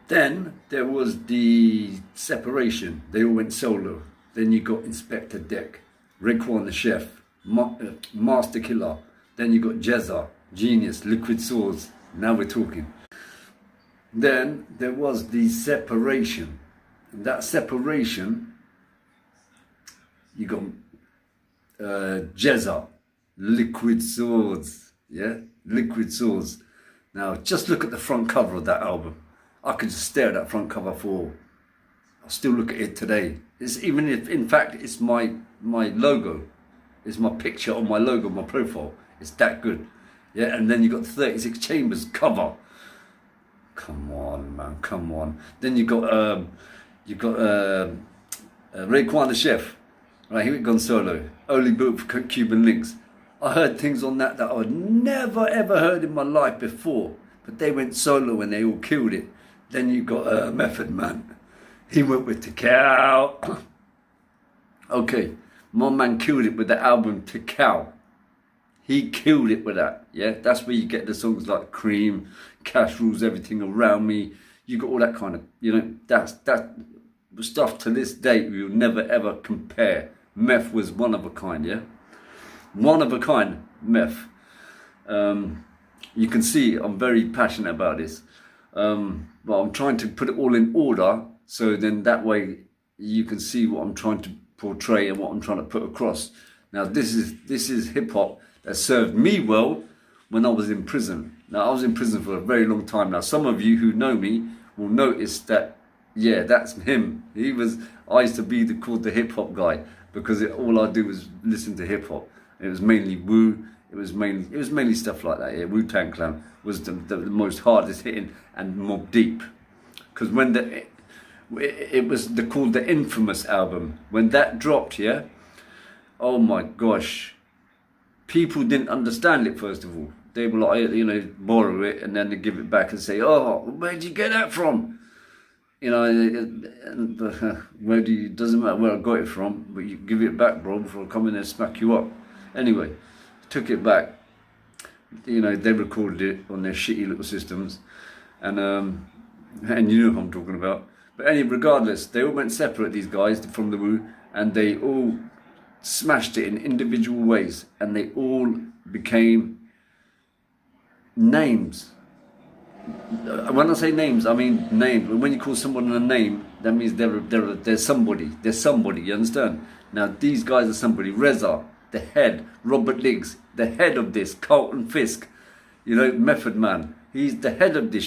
Then there was the separation. They all went solo. Then you got Inspector Deck, Raekwon the Chef, Master Killer. Then you got Jezza, Genius, Liquid Swords. Now we're talking. Then there was the separation. And that separation, you got Jezza, Liquid Swords. Yeah, Liquid Swords. Now just look at the front cover of that album. I could just stare at that front cover I'll still look at it today. It's even if, in fact, it's my logo. It's my picture on my logo, my profile. It's that good. Yeah, and then you got 36 Chambers cover. Come on, man, come on. Then you got Raekwon the Chef. Right, he went gone solo. Only built for Cuban Links. I heard things on that I had never ever heard in my life before. But they went solo and they all killed it. Then you got Method Man. He went with Tikal. Okay, my man killed it with the album Tikal. He killed it with that. Yeah, that's where you get the songs like Cream, Cash Rules Everything Around Me. You got all that kind of, that stuff to this day we'll never ever compare. Meth was one of a kind, yeah? One of a kind, Meth. You can see I'm very passionate about this. But I'm trying to put it all in order, so then that way you can see what I'm trying to portray and what I'm trying to put across. Now this is hip hop that served me well when I was in prison. Now I was in prison for a very long time. Now some of you who know me will notice that, yeah, that's him. I used to be called the hip hop guy because all I do was listen to hip hop. It was mainly Wu. It was mainly stuff like that. Yeah, Wu-Tang Clan was the most hardest hitting, and Mobb Deep, because when it was called the Infamous album. When that dropped, yeah, oh my gosh, people didn't understand it. First of all, they were like, borrow it and then they give it back and say, oh, where'd you get that from? It doesn't matter where I got it from, but you give it back, bro, before I come in and smack you up. Anyway, took it back. They recorded it on their shitty little systems, and you know what I'm talking about. But anyway, regardless, they all went separate, these guys from the Wu, and they all smashed it in individual ways, and they all became names. When I say names, I mean names. When you call someone a name, that means they're somebody. They're somebody. You understand? Now these guys are somebody. Reza, the head. Robert Liggs, the head of this. Carlton Fisk, Method Man. He's the head of this.